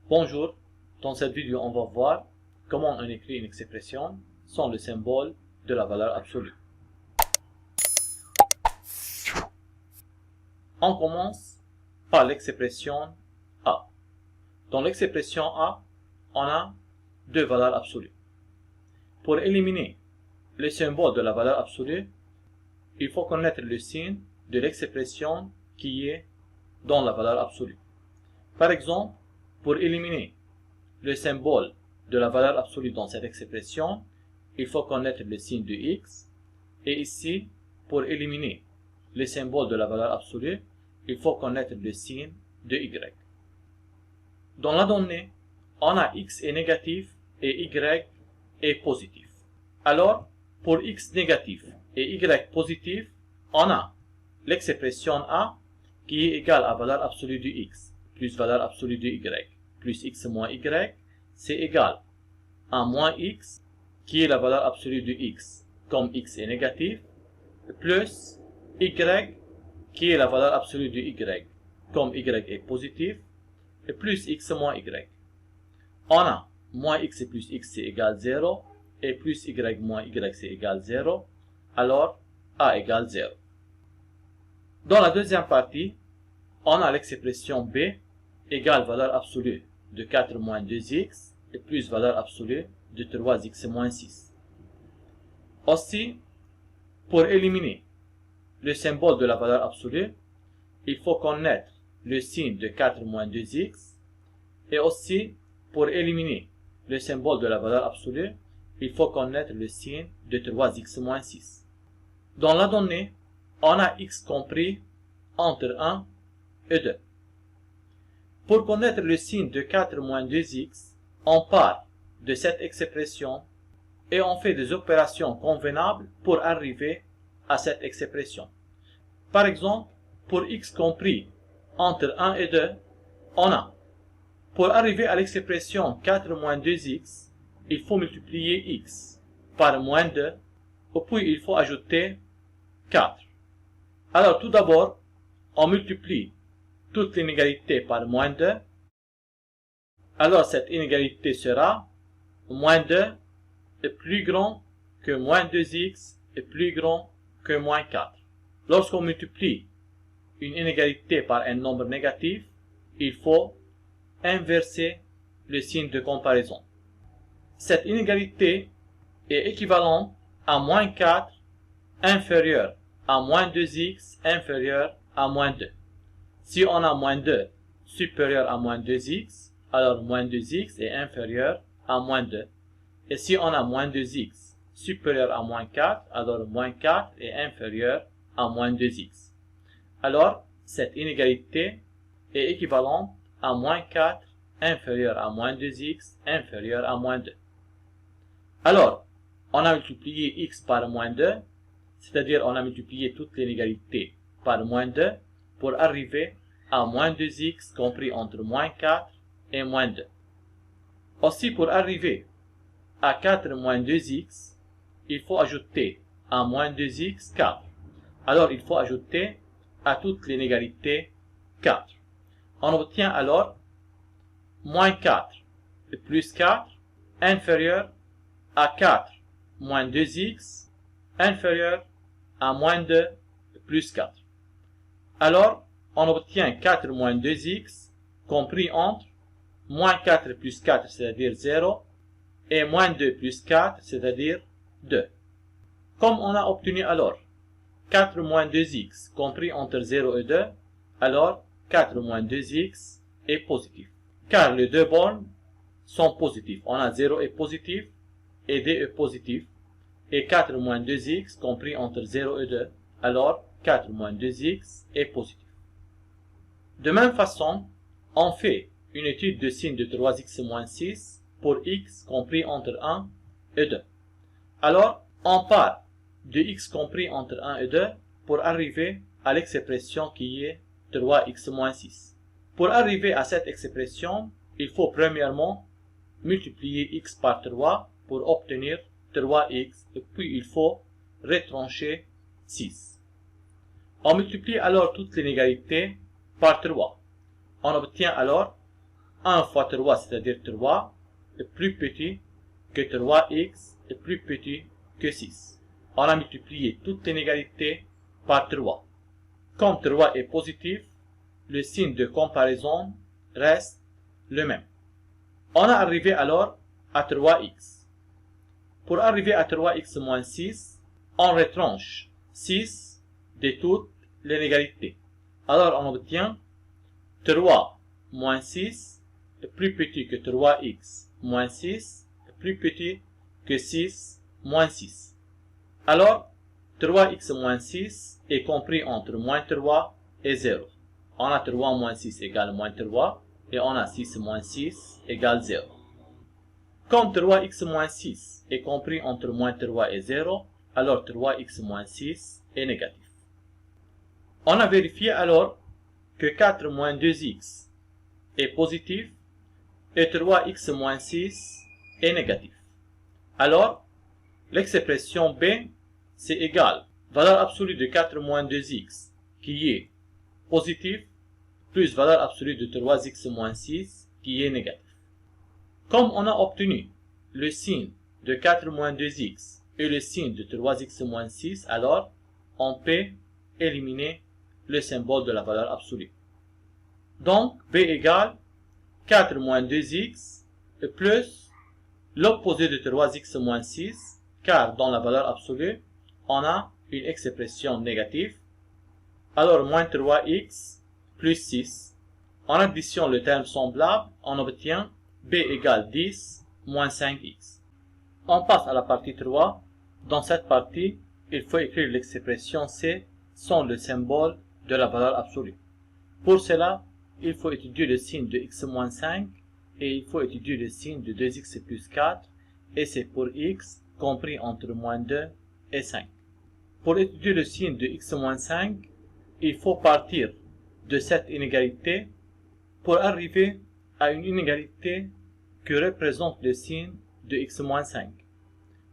Bonjour, dans cette vidéo on va voir comment on écrit une expression sans le symbole de la valeur absolue. On commence par l'expression A. Dans l'expression A, on a deux valeurs absolues. Pour éliminer le symbole de la valeur absolue, il faut connaître le signe de l'expression qui est dans la valeur absolue. Par exemple, pour éliminer le symbole de la valeur absolue dans cette expression, il faut connaître le signe de x. Et ici, pour éliminer le symbole de la valeur absolue, il faut connaître le signe de y. Dans la donnée, on a x est négatif et y est positif. Alors, pour x négatif et y positif, on a l'expression A qui est égale à valeur absolue de x plus valeur absolue de y plus x moins y, c'est égal à moins x qui est la valeur absolue de x comme x est négatif plus y qui est la valeur absolue de y comme y est positif et plus x moins y. On a moins x plus x c'est égal 0 et plus y moins y c'est égal 0, alors a égale 0. Dans la deuxième partie, on a l'expression b égale valeur absolue de 4 moins 2x et plus valeur absolue de 3x moins 6. Aussi, pour éliminer le symbole de la valeur absolue, il faut connaître le signe de 4 moins 2x et aussi, pour éliminer le symbole de la valeur absolue, il faut connaître le signe de 3x moins 6. Dans la donnée, on a x compris entre 1 et 2. Pour connaître le signe de 4 moins 2x, on part de cette expression et on fait des opérations convenables pour arriver à cette expression. Par exemple, pour x compris entre 1 et 2, on a, pour arriver à l'expression 4 moins 2x, il faut multiplier x par moins 2, et puis il faut ajouter 4. Alors tout d'abord, on multiplie toute l'inégalité par moins 2. Alors cette inégalité sera moins 2 est plus grand que moins 2x est plus grand que moins 4. Lorsqu'on multiplie une inégalité par un nombre négatif, il faut inverser le signe de comparaison. Cette inégalité est équivalente à moins 4 inférieur à moins 2x inférieur à moins 2. Si on a moins 2 supérieur à moins 2x, alors moins 2x est inférieur à moins 2. Et si on a moins 2x supérieur à moins 4, alors moins 4 est inférieur à moins 2x. Alors, cette inégalité est équivalente à moins 4 inférieur à moins 2x inférieur à moins 2. Alors, on a multiplié x par moins 2, c'est-à-dire on a multiplié toute l'inégalité par moins 2 pour arriver à moins 2x compris entre moins 4 et moins 2. Aussi, pour arriver à 4 moins 2x, il faut ajouter à moins 2x 4. Alors, il faut ajouter à toute l'inégalité 4. On obtient alors moins 4 et plus 4 inférieur à 4 moins 2x inférieur à moins 2 plus 4. Alors, on obtient 4 moins 2x compris entre moins 4 plus 4, c'est-à-dire 0, et moins 2 plus 4, c'est-à-dire 2. Comme on a obtenu alors 4 moins 2x compris entre 0 et 2, alors 4 moins 2x est positif. Car les deux bornes sont positifs. On a 0 est positif et 2 est positif. Et 4 moins 2x compris entre 0 et 2, alors 4 moins 2x est positif. De même façon, on fait une étude de signe de 3x moins 6 pour x compris entre 1 et 2. Alors, on part de x compris entre 1 et 2 pour arriver à l'expression qui est 3x moins 6. Pour arriver à cette expression, il faut premièrement multiplier x par 3 pour obtenir 3x et puis il faut retrancher 6. On multiplie alors toute l'inégalité par 3. On obtient alors 1 fois 3, c'est-à-dire 3, est plus petit que 3x est plus petit que 6. On a multiplié toute l'inégalité par 3. Comme 3 est positif, le signe de comparaison reste le même. On est arrivé alors à 3x. Pour arriver à 3x moins 6, on retranche 6 de toute l'inégalité. Alors on obtient 3 moins 6 est plus petit que 3x moins 6 est plus petit que 6 moins 6. Alors 3x moins 6 est compris entre moins 3 et 0. On a 3 moins 6 égale moins 3 et on a 6 moins 6 égale 0. Comme 3x moins 6 est compris entre moins 3 et 0, alors 3x moins 6 est négatif. On a vérifié alors que 4 moins 2x est positif et 3x moins 6 est négatif. Alors, l'expression B, c'est égal valeur absolue de 4 moins 2x qui est positif plus valeur absolue de 3x moins 6 qui est négatif. Comme on a obtenu le signe de 4 moins 2x et le signe de 3x moins 6, alors on peut éliminer le symbole de la valeur absolue. Donc, B égale 4 moins 2x plus l'opposé de 3x moins 6, car dans la valeur absolue, on a une expression négative. Alors, moins 3x plus 6. En addition le terme semblable, on obtient B égale 10 moins 5x. On passe à la partie 3. Dans cette partie, il faut écrire l'expression C sans le symbole de la valeur absolue. Pour cela, il faut étudier le signe de x moins 5 et il faut étudier le signe de 2x plus 4 et c'est pour x compris entre moins 2 et 5. Pour étudier le signe de x moins 5, il faut partir de cette inégalité pour arriver à une inégalité qui représente le signe de x moins 5.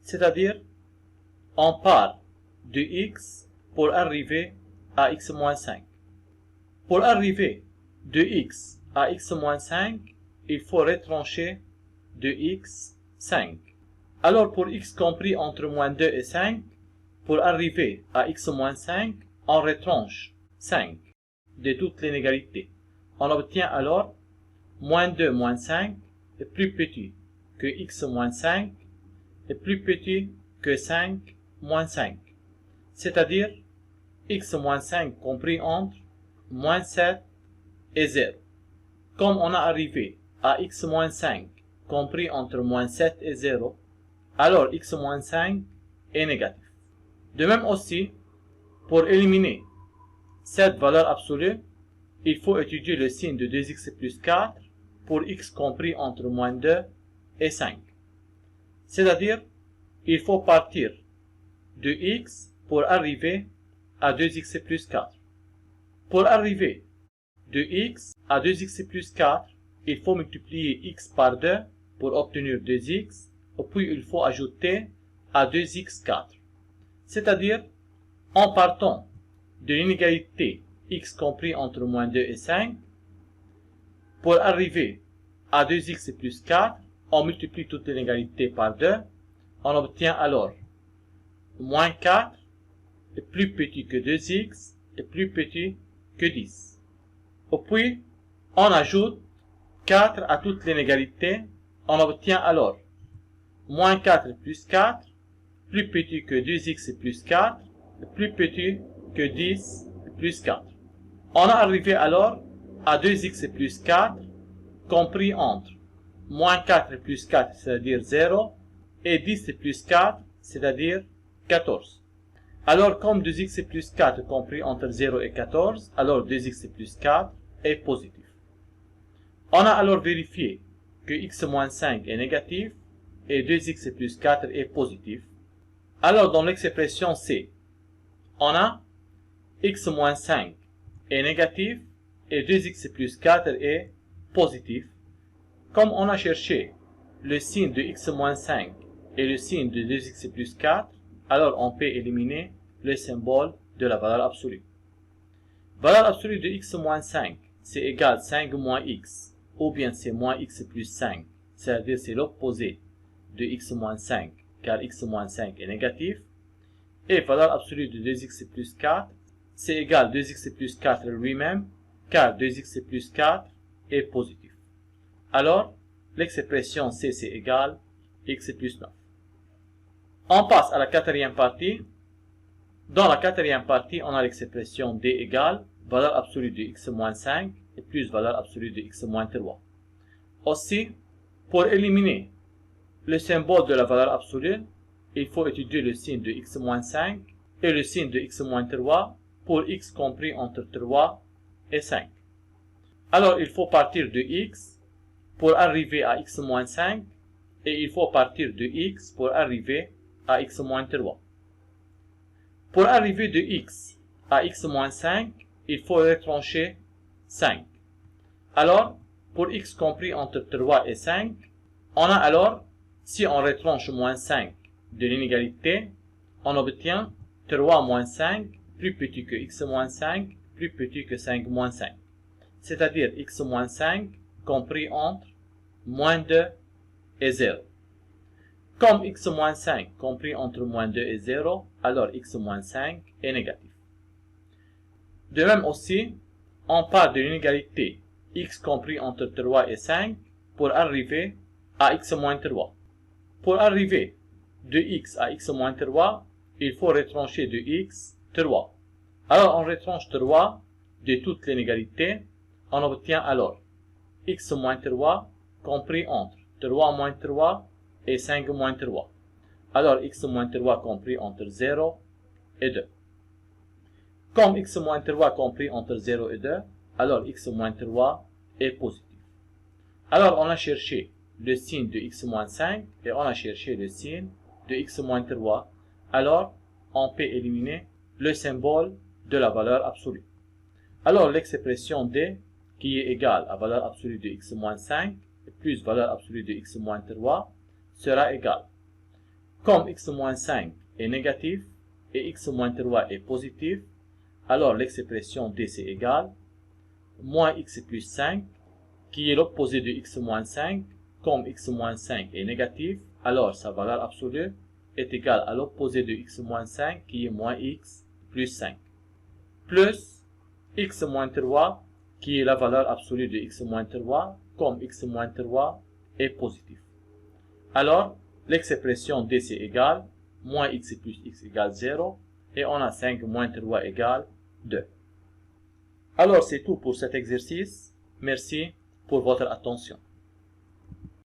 C'est-à-dire, on part de x pour arriver à x moins 5. Pour arriver de x à x moins 5, il faut retrancher de x 5. Alors pour x compris entre moins 2 et 5, pour arriver à x moins 5, on retranche 5 de toute l'inégalité. On obtient alors moins 2 moins 5 est plus petit que x moins 5 est plus petit que 5 moins 5. C'est-à-dire x moins 5 compris entre moins 7 et 0. Comme on a arrivé à x moins 5 compris entre moins 7 et 0, alors x moins 5 est négatif. De même aussi, pour éliminer cette valeur absolue, il faut étudier le signe de 2x plus 4 pour x compris entre moins 2 et 5. C'est-à-dire, il faut partir de x pour arriver à 2x plus 4. Pour arriver de x à 2x plus 4, il faut multiplier x par 2 pour obtenir 2x, et puis il faut ajouter à 2x 4. C'est-à-dire, en partant de l'inégalité x compris entre moins 2 et 5, pour arriver à 2x plus 4, on multiplie toute l'inégalité par 2, on obtient alors moins 4 est plus petit que 2x est plus petit que 10. Et puis, on ajoute 4 à toute l'inégalité, on obtient alors moins 4 plus 4 plus petit que 2x plus 4 est plus petit que 10 plus 4. On est arrivé alors à 2x plus 4 compris entre moins 4 plus 4 c'est-à-dire 0 et 10 plus 4 c'est-à-dire 14. Alors comme 2x plus 4 compris entre 0 et 14, alors 2x plus 4 est positif. On a alors vérifié que x moins 5 est négatif et 2x plus 4 est positif. Alors dans l'expression C, on a x moins 5 est négatif et 2x plus 4 est positif. Comme on a cherché le signe de x moins 5 et le signe de 2x plus 4, alors on peut éliminer le symbole de la valeur absolue. Valeur absolue de x moins 5, c'est égal 5 moins x, ou bien c'est moins x plus 5, c'est-à-dire c'est l'opposé de x moins 5, car x moins 5 est négatif, et valeur absolue de 2x plus 4, c'est égal 2x plus 4 lui-même, car 2x plus 4 est positif. Alors, l'expression c c'est égal x plus 9. On passe à la quatrième partie. Dans la quatrième partie, on a l'expression d égale valeur absolue de x moins 5 et plus valeur absolue de x moins 3. Aussi, pour éliminer le symbole de la valeur absolue, il faut étudier le signe de x moins 5 et le signe de x moins 3 pour x compris entre 3 et 5. Alors, il faut partir de x pour arriver à x moins 5 et il faut partir de x pour arriver à x moins 3. Pour arriver de x à x moins 5, il faut retrancher 5. Alors, pour x compris entre 3 et 5, on a alors, si on retranche moins 5 de l'inégalité, on obtient 3 moins 5 plus petit que x moins 5 plus petit que 5 moins 5. C'est-à-dire x moins 5 compris entre moins 2 et 0. Comme x moins 5 compris entre moins 2 et 0, alors x moins 5 est négatif. De même aussi, on part de l'inégalité x compris entre 3 et 5 pour arriver à x moins 3. Pour arriver de x à x moins 3, il faut retrancher de x 3. Alors on retranche 3 de toutes les inégalités, on obtient alors x moins 3 compris entre 3 moins 3 et 5 moins 3. Alors x moins 3 compris entre 0 et 2. Comme x moins 3 compris entre 0 et 2, alors x moins 3 est positif. Alors on a cherché le signe de x moins 5 et on a cherché le signe de x moins 3. Alors on peut éliminer le symbole de la valeur absolue. Alors l'expression d qui est égale à valeur absolue de x moins 5 plus valeur absolue de x moins 3 sera égale. Comme x moins 5 est négatif et x moins 3 est positif, alors l'expression d c'est égal moins x plus 5 qui est l'opposé de x moins 5. Comme x moins 5 est négatif, alors sa valeur absolue est égale à l'opposé de x moins 5 qui est moins x plus 5. Plus x moins 3 qui est la valeur absolue de x moins 3 comme x moins 3 est positif. Alors, l'expression d c'est égal moins x plus x égale 0 et on a 5 moins 3 égale 2. Alors c'est tout pour cet exercice. Merci pour votre attention.